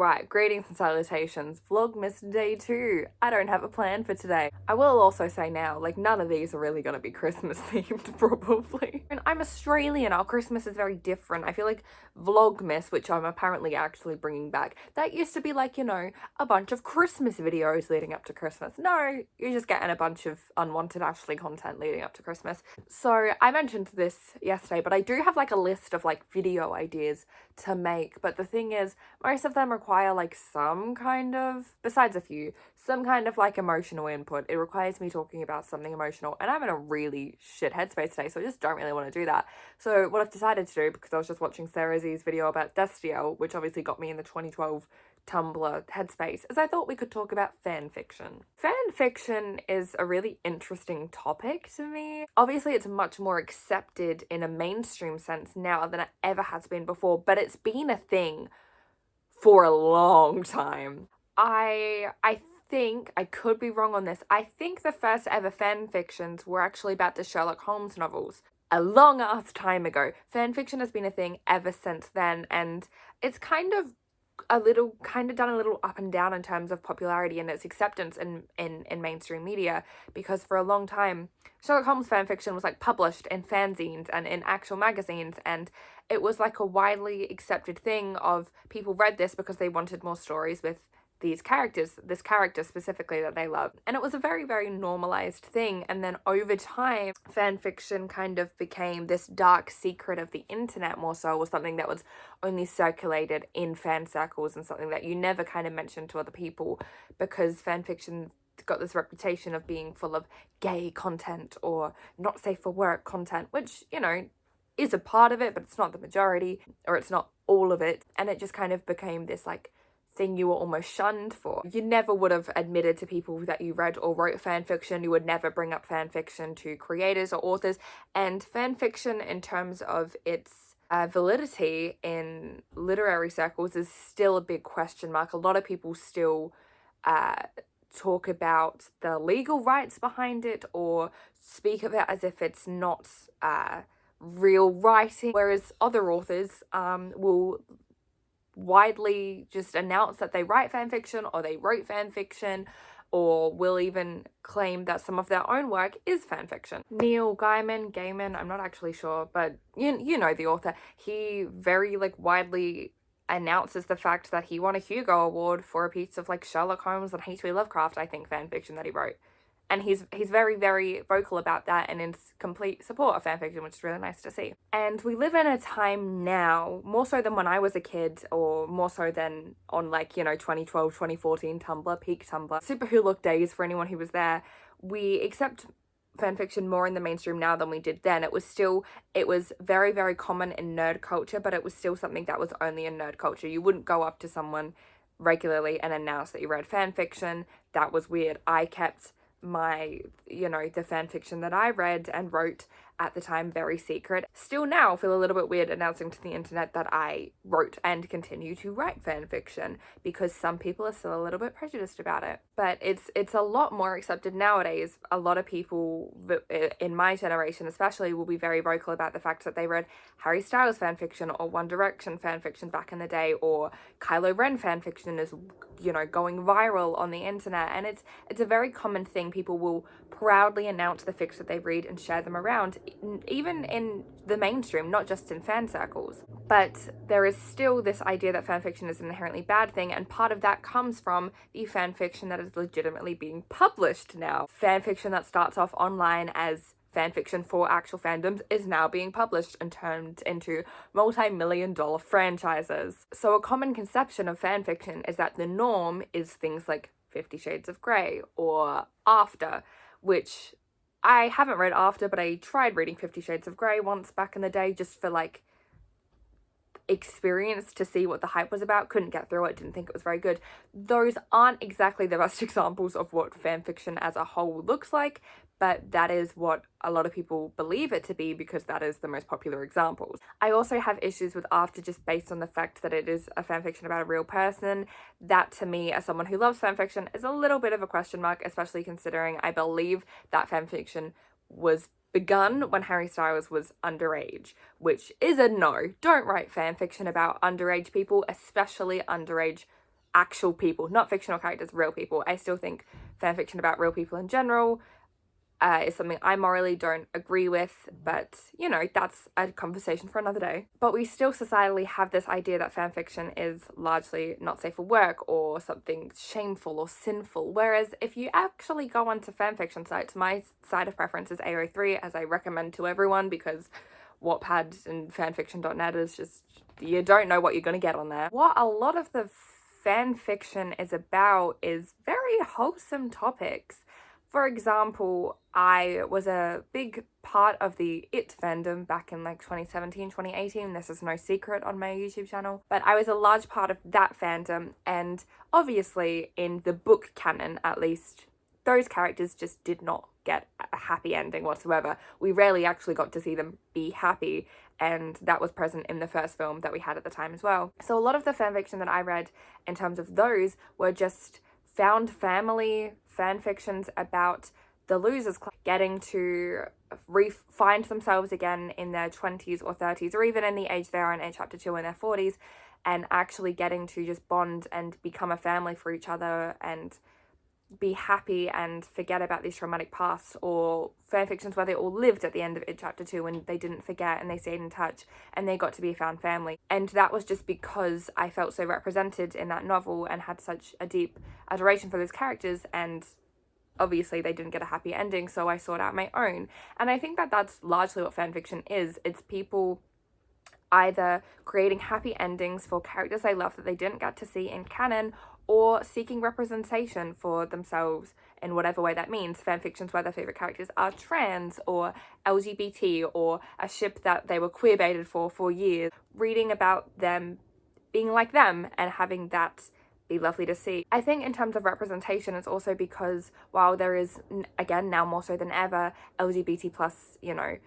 Alright, greetings and salutations. Vlogmas Day 2. I don't have a plan for today. I will also say now, like, none of these are really gonna be Christmas themed, probably. And I'm Australian, our Christmas is very different. I feel like Vlogmas, which I'm apparently actually bringing back, that used to be like, you know, a bunch of Christmas videos leading up to Christmas. No, you're just getting a bunch of unwanted Ashlee content leading up to Christmas. So I mentioned this yesterday, but I do have like a list of like video ideas to make, but the thing is, most of them require like some kind of, besides a few, some kind of like emotional input. It requires me talking about something emotional, and I'm in a really shit headspace today, so I just don't really want to do that. So what I've decided to do, because I was just watching Sarah Z's video about Destiel, which obviously got me in the 2012 Tumblr headspace, is I thought we could talk about fan fiction. Fan fiction is a really interesting topic to me. Obviously, it's much more accepted in a mainstream sense now than it ever has been before, but it's been a thing for a long time. I think, I could be wrong on this, I think the first ever fan fictions were actually about the Sherlock Holmes novels. A long ass time ago. Fan fiction has been a thing ever since then, and it's kind of done a little up and down in terms of popularity and its acceptance in mainstream media, because for a long time Sherlock Holmes fanfiction was like published in fanzines and in actual magazines, and it was like a widely accepted thing of people read this because they wanted more stories with these characters, this character specifically that they love. And it was a very, very normalized thing. And then over time, fan fiction kind of became this dark secret of the internet more so, or something that was only circulated in fan circles and something that you never kind of mentioned to other people, because fan fiction got this reputation of being full of gay content or not safe for work content, which, you know, is a part of it, but it's not the majority, or it's not all of it. And it just kind of became this like thing you were almost shunned for. You never would have admitted to people that you read or wrote fan fiction. You would never bring up fan fiction to creators or authors. And fan fiction, in terms of its validity in literary circles, is still a big question mark. A lot of people still talk about the legal rights behind it, or speak of it as if it's not real writing, whereas other authors will widely just announce that they write fan fiction or they wrote fan fiction, or will even claim that some of their own work is fan fiction. Neil Gaiman, I'm not actually sure, but you know the author. He very like widely announces the fact that he won a Hugo Award for a piece of like Sherlock Holmes and H.P. Lovecraft, I think, fan fiction that he wrote. And he's very, very vocal about that and in complete support of fanfiction, which is really nice to see. And we live in a time now, more so than when I was a kid, or more so than on like, you know, 2012, 2014 Tumblr, peak Tumblr. Super Who Look days for anyone who was there. We accept fanfiction more in the mainstream now than we did then. It was very, very common in nerd culture, but it was still something that was only in nerd culture. You wouldn't go up to someone regularly and announce that you read fanfiction. That was weird. I kept my, you know, the fan fiction that I read and wrote at the time very secret. Still now feel a little bit weird announcing to the internet that I wrote and continue to write fan fiction, because some people are still a little bit prejudiced about it. But it's a lot more accepted nowadays. A lot of people in my generation especially will be very vocal about the fact that they read Harry Styles fan fiction or One Direction fan fiction back in the day, or Kylo Ren fan fiction is, you know, going viral on the internet. And it's a very common thing. People will proudly announce the fics that they read and share them around, even in the mainstream, not just in fan circles. But there is still this idea that fanfiction is an inherently bad thing, and part of that comes from the fanfiction that is legitimately being published now. Fanfiction that starts off online as fanfiction for actual fandoms is now being published and turned into multi-million-dollar franchises. So a common conception of fanfiction is that the norm is things like 50 Shades of Grey or After, which I haven't read After, but I tried reading 50 Shades of Grey once back in the day just for like experience to see what the hype was about. Couldn't get through it, didn't think it was very good. Those aren't exactly the best examples of what fanfiction as a whole looks like, but that is what a lot of people believe it to be because that is the most popular examples. I also have issues with After just based on the fact that it is a fanfiction about a real person. That to me, as someone who loves fanfiction, is a little bit of a question mark, especially considering I believe that fanfiction was begun when Harry Styles was underage, which is a no. Don't write fanfiction about underage people, especially underage actual people, not fictional characters, real people. I still think fanfiction about real people in general is something I morally don't agree with, but you know, that's a conversation for another day. But we still societally have this idea that fanfiction is largely not safe for work or something shameful or sinful, whereas if you actually go onto fanfiction sites, my site of preference is AO3, as I recommend to everyone, because Wattpad and fanfiction.net is just, you don't know what you're going to get on there. What a lot of the fanfiction is about is very wholesome topics. For example, I was a big part of the It fandom back in like 2017, 2018. This is no secret on my YouTube channel. But I was a large part of that fandom, and obviously in the book canon, at least, those characters just did not get a happy ending whatsoever. We rarely actually got to see them be happy, and that was present in the first film that we had at the time as well. So a lot of the fanfiction that I read in terms of those were just found family fanfictions about the losers getting to find themselves again in their 20s or 30s, or even in the age they are in chapter 2 in their 40s, and actually getting to just bond and become a family for each other and be happy and forget about these traumatic pasts, or fanfictions where they all lived at the end of It Chapter 2 and they didn't forget and they stayed in touch and they got to be a found family. And that was just because I felt so represented in that novel and had such a deep adoration for those characters, and obviously they didn't get a happy ending, so I sought out my own. And I think that that's largely what fanfiction is. It's people either creating happy endings for characters they love that they didn't get to see in canon, or seeking representation for themselves in whatever way that means. Fanfictions where their favourite characters are trans or LGBT, or a ship that they were queer baited for years. Reading about them being like them and having that be lovely to see. I think in terms of representation, it's also because while there is, again, now more so than ever, LGBT plus, you know,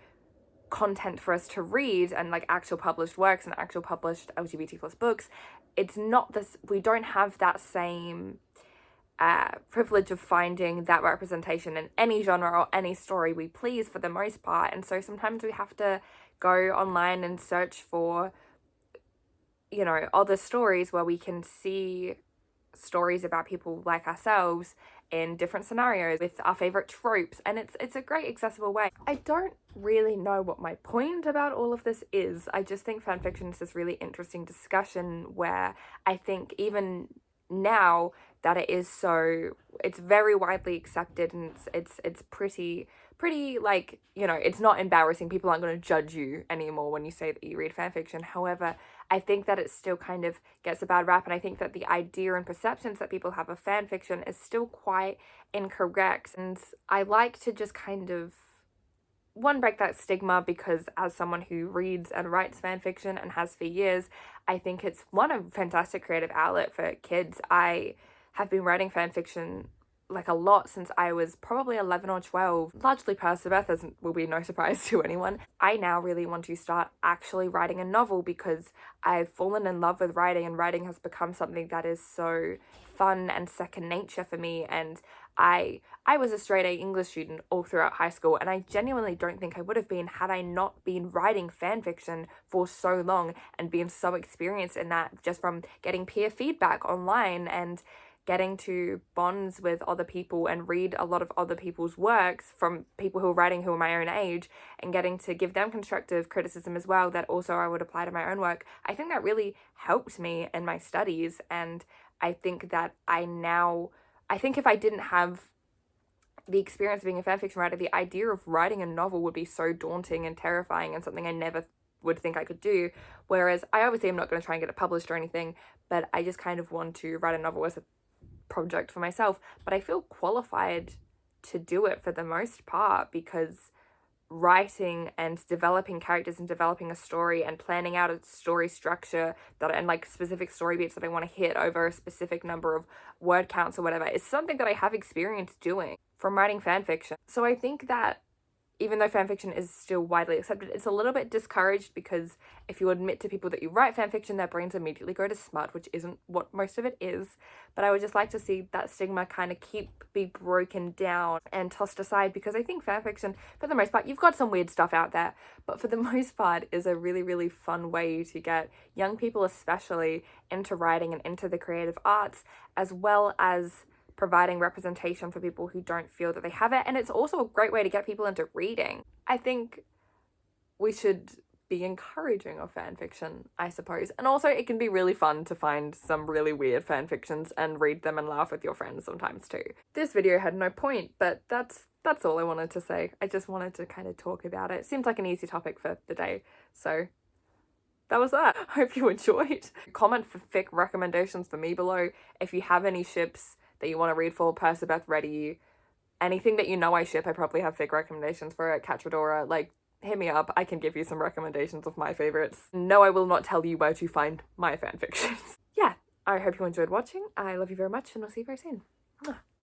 content for us to read and like actual published works and actual published LGBT plus books, it's not this, we don't have that same privilege of finding that representation in any genre or any story we please for the most part. And so sometimes we have to go online and search for, you know, other stories where we can see stories about people like ourselves in different scenarios with our favorite tropes, and it's a great accessible way. I don't really know what my point about all of this is. I just think fanfiction is this really interesting discussion where I think even now that it is so, it's very widely accepted, and it's pretty like, you know, it's not embarrassing. People aren't going to judge you anymore when you say that you read fanfiction. However, I think that it still kind of gets a bad rap, and I think that the idea and perceptions that people have of fanfiction is still quite incorrect. And I like to just kind of, one, break that stigma, because as someone who reads and writes fanfiction and has for years, I think it's a fantastic creative outlet for kids. I have been writing fanfiction like a lot since I was probably 11 or 12, largely past birth, as will be no surprise to anyone. I now really want to start actually writing a novel because I've fallen in love with writing, and writing has become something that is so fun and second nature for me. And I was a straight A English student all throughout high school, and I genuinely don't think I would have been had I not been writing fanfiction for so long and been so experienced in that, just from getting peer feedback online and getting to bonds with other people and read a lot of other people's works from people who are writing who are my own age, and getting to give them constructive criticism as well that also I would apply to my own work. I think that really helped me in my studies, and I think that I think if I didn't have the experience of being a fanfiction writer, the idea of writing a novel would be so daunting and terrifying and something I never would think I could do. Whereas I obviously am not going to try and get it published or anything, but I just kind of want to write a novel as a project for myself. But I feel qualified to do it for the most part, because writing and developing characters and developing a story and planning out a story structure and like specific story beats that I want to hit over a specific number of word counts or whatever is something that I have experience doing from writing fan fiction. So I think that even though fanfiction is still widely accepted, it's a little bit discouraged because if you admit to people that you write fanfiction, their brains immediately go to smut, which isn't what most of it is. But I would just like to see that stigma kind of be broken down and tossed aside, because I think fanfiction, for the most part, you've got some weird stuff out there, but for the most part is a really, really fun way to get young people especially into writing and into the creative arts, as well as providing representation for people who don't feel that they have it. And it's also a great way to get people into reading. I think we should be encouraging of fan fiction, I suppose. And also it can be really fun to find some really weird fan fictions and read them and laugh with your friends sometimes too. This video had no point, but that's all I wanted to say. I just wanted to kind of talk about it. Seems like an easy topic for the day, so that was that. Hope you enjoyed. Comment for fic recommendations for me below. If you have any ships that you want to read for, Persebeth, Ready, anything that you know I ship, I probably have fic recommendations for it. Catradora, like, hit me up. I can give you some recommendations of my favorites. No, I will not tell you where to find my fanfictions. Yeah, I hope you enjoyed watching. I love you very much and I'll see you very soon.